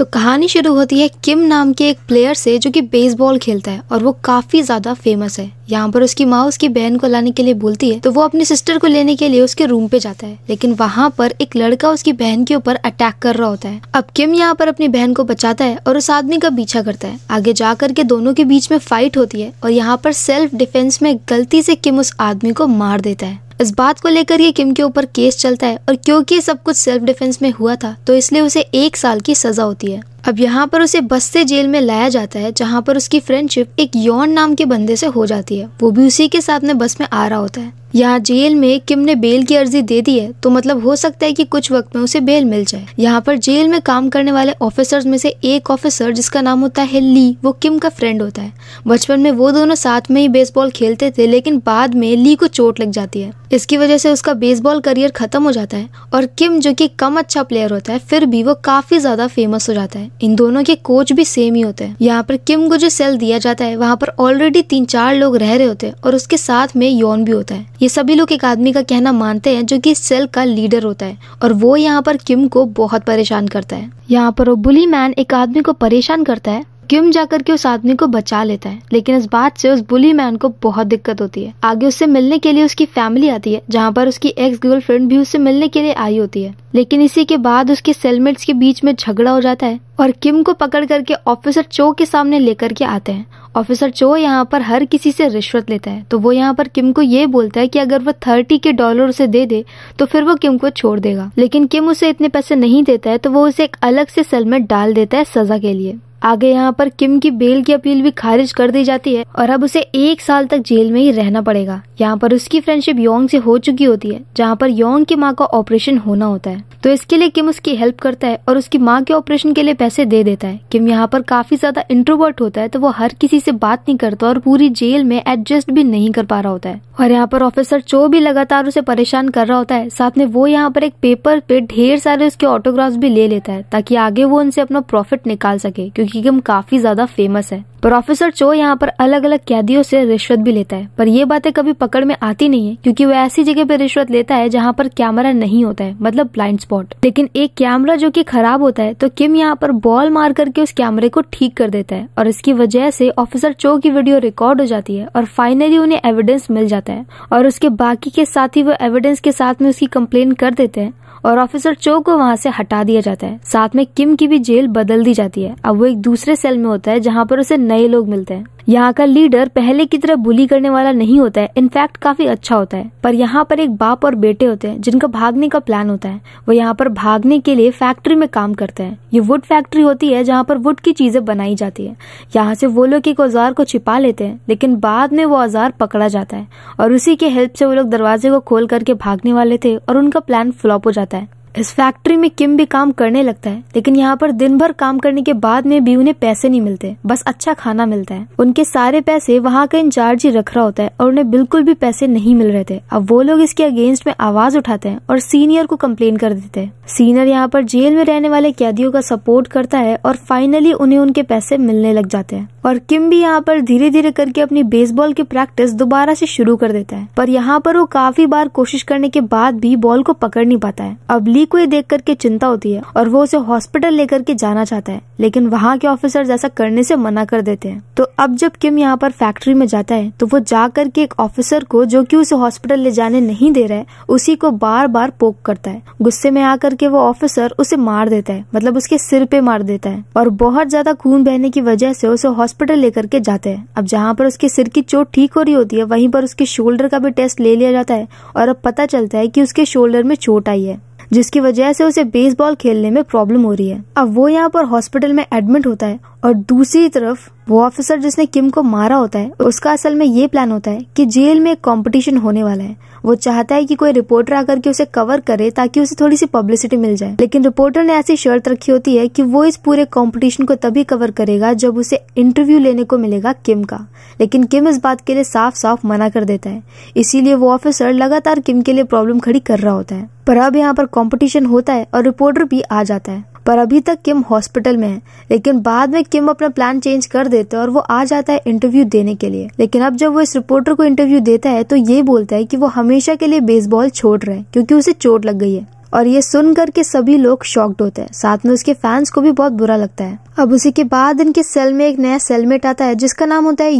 तो कहानी शुरू होती है किम नाम के एक प्लेयर से जो कि बेसबॉल खेलता है और वो काफी ज्यादा फेमस है। यहाँ पर उसकी माँ उसकी बहन को लाने के लिए बोलती है तो वो अपनी सिस्टर को लेने के लिए उसके रूम पे जाता है, लेकिन वहाँ पर एक लड़का उसकी बहन के ऊपर अटैक कर रहा होता है। अब किम यहाँ पर अपनी बहन को बचाता है और उस आदमी का पीछा करता है। आगे जा करके दोनों के बीच में फाइट होती है और यहाँ पर सेल्फ डिफेंस में गलती से किम उस आदमी को मार देता है। इस बात को लेकर ये किम के ऊपर केस चलता है और क्योंकि सब कुछ सेल्फ डिफेंस में हुआ था तो इसलिए उसे 1 साल की सजा होती है। अब यहाँ पर उसे बस से जेल में लाया जाता है जहाँ पर उसकी फ्रेंडशिप एक यॉन नाम के बंदे से हो जाती है, वो भी उसी के साथ में बस में आ रहा होता है। यहाँ जेल में किम ने बेल की अर्जी दे दी है तो मतलब हो सकता है कि कुछ वक्त में उसे बेल मिल जाए। यहाँ पर जेल में काम करने वाले ऑफिसर्स में से एक ऑफिसर जिसका नाम होता है ली, वो किम का फ्रेंड होता है। बचपन में वो दोनों साथ में ही बेसबॉल खेलते थे, लेकिन बाद में ली को चोट लग जाती है। इसकी वजह से उसका बेसबॉल करियर खत्म हो जाता है और किम जो कि कम अच्छा प्लेयर होता है फिर भी वो काफी ज्यादा फेमस हो जाता है। इन दोनों के कोच भी सेम ही होते हैं। यहाँ पर किम को जो सेल दिया जाता है वहाँ पर ऑलरेडी 3-4 लोग रह रहे होते हैं और उसके साथ में यॉन भी होता है। ये सभी लोग एक आदमी का कहना मानते हैं जो कि इस सेल का लीडर होता है और वो यहाँ पर किम को बहुत परेशान करता है। यहाँ पर वो बुली मैन एक आदमी को परेशान करता है। किम जाकर के उस आदमी को बचा लेता है, लेकिन इस बात से उस बुली मैन को बहुत दिक्कत होती है। आगे उससे मिलने के लिए उसकी फैमिली आती है जहाँ पर उसकी एक्स गर्लफ्रेंड भी उससे मिलने के लिए आई होती है, लेकिन इसी के बाद उसके सेलमेट्स के बीच में झगड़ा हो जाता है और किम को पकड़ करके ऑफिसर चो के सामने लेकर के आते हैं। ऑफिसर चो यहाँ पर हर किसी से रिश्वत लेता है तो वो यहाँ पर किम को ये बोलता है कि अगर वो $30 उसे दे दे तो फिर वो किम को छोड़ देगा, लेकिन किम उसे इतने पैसे नहीं देता है तो वो उसे एक अलग से सेल में डाल देता है सजा के लिए। आगे यहाँ पर किम की बेल की अपील भी खारिज कर दी जाती है और अब उसे 1 साल तक जेल में ही रहना पड़ेगा। यहाँ पर उसकी फ्रेंडशिप योंग से हो चुकी होती है जहाँ पर योंग की माँ का ऑपरेशन होना होता है, तो इसके लिए किम उसकी हेल्प करता है और उसकी माँ के ऑपरेशन के लिए पैसे दे देता है। किम यहाँ पर काफी ज्यादा इंट्रोवर्ट होता है तो वो हर किसी से बात नहीं करता और पूरी जेल में एडजस्ट भी नहीं कर पा रहा होता है। और यहाँ पर ऑफिसर चो भी लगातार उसे परेशान कर रहा होता है। साथ में वो यहाँ पर एक पेपर पे ढेर सारे उसके ऑटोग्राफ्स भी ले लेता है ताकि आगे वो उनसे अपना प्रॉफिट निकाल सके, क्योंकि किम काफी ज्यादा फेमस है। पर ऑफिसर चो यहाँ पर अलग अलग कैदियों से रिश्वत भी लेता है, पर ये बातें कभी पकड़ में आती नहीं है क्योंकि वो ऐसी जगह पे रिश्वत लेता है जहाँ पर कैमरा नहीं होता है, मतलब ब्लाइंड स्पॉट। लेकिन एक कैमरा जो कि खराब होता है तो किम यहाँ पर बॉल मार करके उस कैमरे को ठीक कर देता है और इसकी वजह से ऑफिसर चो की वीडियो रिकॉर्ड हो जाती है और फाइनली उन्हें एविडेंस मिल जाता है और उसके बाकी के साथी वो एविडेंस के साथ में उसकी कंप्लेन कर देते हैं और ऑफिसर चो को वहाँ से हटा दिया जाता है। साथ में किम की भी जेल बदल दी जाती है। अब वो एक दूसरे सेल में होता है जहाँ पर उसे नए लोग मिलते हैं। यहाँ का लीडर पहले की तरह बुली करने वाला नहीं होता है, इनफैक्ट काफी अच्छा होता है। पर यहाँ पर एक बाप और बेटे होते हैं जिनका भागने का प्लान होता है। वो यहाँ पर भागने के लिए फैक्ट्री में काम करते हैं। ये वुड फैक्ट्री होती है जहाँ पर वुड की चीजें बनाई जाती है। यहाँ से वो लोग एक औजार को छिपा लेते हैं, लेकिन बाद में वो औजार पकड़ा जाता है और उसी के हेल्प से वो लोग दरवाजे को खोल करके भागने वाले थे और उनका प्लान फ्लॉप हो जाता है। इस फैक्ट्री में किम भी काम करने लगता है, लेकिन यहाँ पर दिन भर काम करने के बाद में भी उन्हें पैसे नहीं मिलते, बस अच्छा खाना मिलता है। उनके सारे पैसे वहाँ का इंचार्ज ही रख रहा होता है और उन्हें बिल्कुल भी पैसे नहीं मिल रहे थे। अब वो लोग इसके अगेंस्ट में आवाज उठाते हैं और सीनियर को कंप्लेन कर देते हैं। सीनियर यहाँ पर जेल में रहने वाले कैदियों का सपोर्ट करता है और फाइनली उन्हें उनके पैसे मिलने लग जाते हैं और किम भी यहाँ पर धीरे धीरे करके अपनी बेसबॉल की प्रैक्टिस दोबारा से शुरू कर देता है। पर यहाँ पर वो काफी बार कोशिश करने के बाद भी बॉल को पकड़ नहीं पाता है। अब ली को ये देख करके चिंता होती है और वो उसे हॉस्पिटल लेकर के जाना चाहता है, लेकिन वहाँ के ऑफिसर्स ऐसा करने से मना कर देते हैं। तो अब जब किम यहाँ पर फैक्ट्री में जाता है तो वो जा करके एक ऑफिसर को जो कि उसे हॉस्पिटल ले जाने नहीं दे रहा है उसी को बार बार पोक करता है। गुस्से में आकर के वो ऑफिसर उसे मार देता है, मतलब उसके सिर पे मार देता है और बहुत ज्यादा खून बहने की वजह से उसे हॉस्पिटल लेकर के जाते हैं। अब जहाँ पर उसके सिर की चोट ठीक हो रही होती है वहीं पर उसके शोल्डर का भी टेस्ट ले लिया जाता है और अब पता चलता है कि उसके शोल्डर में चोट आई है, जिसकी वजह से उसे बेसबॉल खेलने में प्रॉब्लम हो रही है। अब वो यहाँ पर हॉस्पिटल में एडमिट होता है और दूसरी तरफ वो ऑफिसर जिसने किम को मारा होता है उसका असल में ये प्लान होता है कि जेल में एक कंपटीशन होने वाला है। वो चाहता है कि कोई रिपोर्टर आकर के उसे कवर करे ताकि उसे थोड़ी सी पब्लिसिटी मिल जाए, लेकिन रिपोर्टर ने ऐसी शर्त रखी होती है कि वो इस पूरे कंपटीशन को तभी कवर करेगा जब उसे इंटरव्यू लेने को मिलेगा किम का। लेकिन किम इस बात के लिए साफ साफ मना कर देता है, इसीलिए वो ऑफिसर लगातार किम के लिए प्रॉब्लम खड़ी कर रहा होता है। पर अब यहाँ पर कंपटीशन होता है और रिपोर्टर भी आ जाता है, पर अभी तक किम हॉस्पिटल में है। लेकिन बाद में किम अपना प्लान चेंज कर देता है और वो आ जाता है इंटरव्यू देने के लिए। लेकिन अब जब वो इस रिपोर्टर को इंटरव्यू देता है तो ये बोलता है कि वो हमेशा के लिए बेसबॉल छोड़ रहा है क्योंकि उसे चोट लग गई है। और ये सुन करके सभी लोग शॉक्ड होते हैं, साथ में उसके फैंस को भी बहुत बुरा लगता है। अब उसी के बाद इनके सेल में एक नया सेलमेट आता है जिसका नाम होता है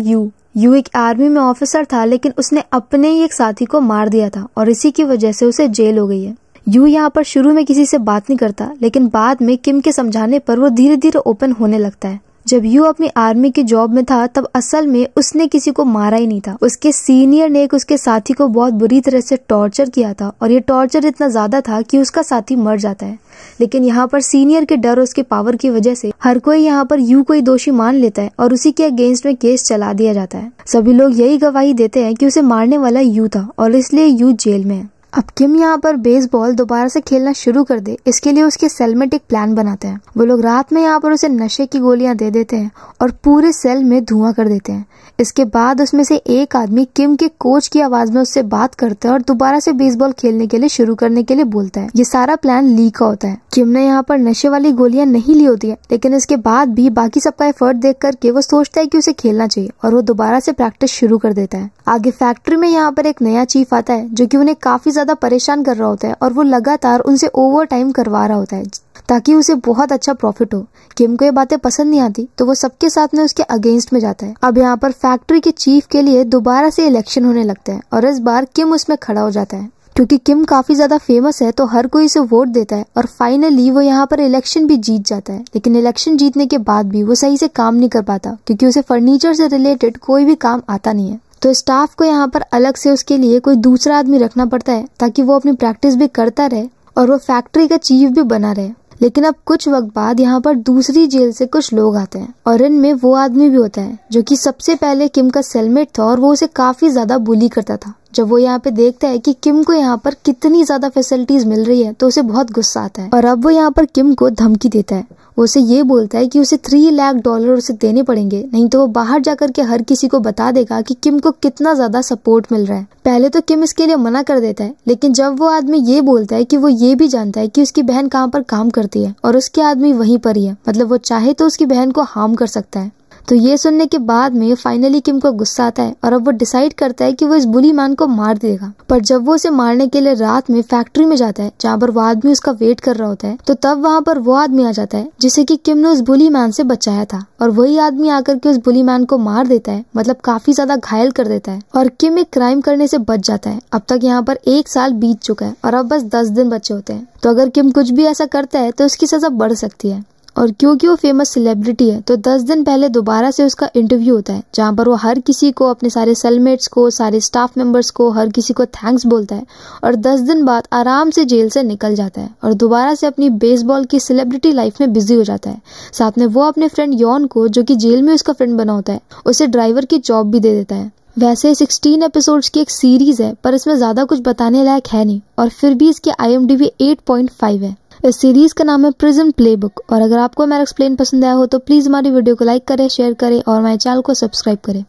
यू एक आर्मी में ऑफिसर था, लेकिन उसने अपने ही एक साथी को मार दिया था और इसी की वजह से उसे जेल हो गई है। यू यहाँ पर शुरू में किसी से बात नहीं करता, लेकिन बाद में किम के समझाने पर वो धीरे धीरे ओपन होने लगता है। जब यू अपनी आर्मी की जॉब में था तब असल में उसने किसी को मारा ही नहीं था। उसके सीनियर ने उसके साथी को बहुत बुरी तरह से टॉर्चर किया था और ये टॉर्चर इतना ज्यादा था कि उसका साथी मर जाता है। लेकिन यहाँ पर सीनियर के डर और उसके पावर की वजह से हर कोई यहाँ पर यू को ही दोषी मान लेता है और उसी के अगेंस्ट में केस चला दिया जाता है। सभी लोग यही गवाही देते हैं कि उसे मारने वाला यू था और इसलिए यू जेल में है। अब किम यहाँ पर बेसबॉल दोबारा से खेलना शुरू कर दे, इसके लिए उसके सेलमेट एक प्लान बनाते हैं। वो लोग रात में यहाँ पर उसे नशे की गोलियां दे देते हैं और पूरे सेल में धुआं कर देते हैं। इसके बाद उसमें से एक आदमी किम के कोच की आवाज में उससे बात करता है और दोबारा से बेसबॉल खेलने के लिए शुरू करने के लिए बोलता है। ये सारा प्लान लीक होता है। किम ने यहाँ पर नशे वाली गोलियां नहीं ली होती है, लेकिन इसके बाद भी बाकी सबका एफर्ट देख करके वो सोचता है कि उसे खेलना चाहिए और वो दोबारा से प्रैक्टिस शुरू कर देता है। आगे फैक्ट्री में यहाँ पर एक नया चीफ आता है जो कि उन्हें काफी ज्यादा परेशान कर रहा होता है और वो लगातार उनसे ओवर टाइम करवा रहा होता है ताकि उसे बहुत अच्छा प्रॉफिट हो। किम को ये बातें पसंद नहीं आती तो वो सबके साथ में उसके अगेंस्ट में जाता है। अब यहाँ पर फैक्ट्री के चीफ के लिए दोबारा से इलेक्शन होने लगता है और इस बार किम उसमें खड़ा हो जाता है। क्योंकि किम काफी ज्यादा फेमस है तो हर कोई इसे वोट देता है और फाइनली वो यहाँ पर इलेक्शन भी जीत जाता है। लेकिन इलेक्शन जीतने के बाद भी वो सही से काम नहीं कर पाता क्योंकि उसे फर्नीचर से रिलेटेड कोई भी काम आता नहीं है। तो स्टाफ को यहाँ पर अलग से उसके लिए कोई दूसरा आदमी रखना पड़ता है ताकि वो अपनी प्रैक्टिस भी करता रहे और वो फैक्ट्री का चीफ भी बना रहे। लेकिन अब कुछ वक्त बाद यहाँ पर दूसरी जेल से कुछ लोग आते हैं और इनमें वो आदमी भी होता है जो कि सबसे पहले किम का सेलमेट था और वो उसे काफी ज्यादा बुली करता था। जब वो यहाँ पे देखता है कि किम को यहाँ पर कितनी ज्यादा फैसिलिटीज मिल रही है तो उसे बहुत गुस्सा आता है और अब वो यहाँ पर किम को धमकी देता है। वो उसे ये बोलता है कि उसे $3 लाख उसे देने पड़ेंगे, नहीं तो वो बाहर जाकर के हर किसी को बता देगा कि किम को कितना ज्यादा सपोर्ट मिल रहा है। पहले तो किम इसके लिए मना कर देता है, लेकिन जब वो आदमी ये बोलता है कि वो ये भी जानता है कि उसकी बहन कहाँ पर काम करती है और उसके आदमी वहीं पर ही है, मतलब वो चाहे तो उसकी बहन को हार्म कर सकता है। तो ये सुनने के बाद में फाइनली किम को गुस्सा आता है और अब वो डिसाइड करता है कि वो इस बुली मैन को मार देगा। पर जब वो उसे मारने के लिए रात में फैक्ट्री में जाता है जहाँ पर वो आदमी उसका वेट कर रहा होता है, तो तब वहाँ पर वो आदमी आ जाता है जिसे कि किम ने उस बुली मैन से बचाया था और वही आदमी आकर के उस बुली मैन को मार देता है, मतलब काफी ज्यादा घायल कर देता है और किम एक क्राइम करने से बच जाता है। अब तक यहाँ पर 1 साल बीत चुका है और अब बस 10 दिन बचे होते हैं। तो अगर किम कुछ भी ऐसा करता है तो उसकी सजा बढ़ सकती है और क्योंकि वो फेमस सेलिब्रिटी है तो 10 दिन पहले दोबारा से उसका इंटरव्यू होता है जहाँ पर वो हर किसी को, अपने सारे सेलमेट्स को, सारे स्टाफ मेंबर्स को, हर किसी को थैंक्स बोलता है और 10 दिन बाद आराम से जेल से निकल जाता है और दोबारा से अपनी बेसबॉल की सेलिब्रिटी लाइफ में बिजी हो जाता है। साथ में वो अपने फ्रेंड यॉन को, जो कि जेल में उसका फ्रेंड बना होता है, उसे ड्राइवर की जॉब भी दे देता है। वैसे 16 एपिसोड्स की एक सीरीज है पर इसमें ज्यादा कुछ बताने लायक है नहीं और फिर भी इसकी IMDb 8.5 है। इस सीरीज का नाम है प्रिजन प्लेबुक और अगर आपको मेरा एक्सप्लेन पसंद आया हो तो प्लीज हमारी वीडियो को लाइक करें, शेयर करें और हमारे चैनल को सब्सक्राइब करें।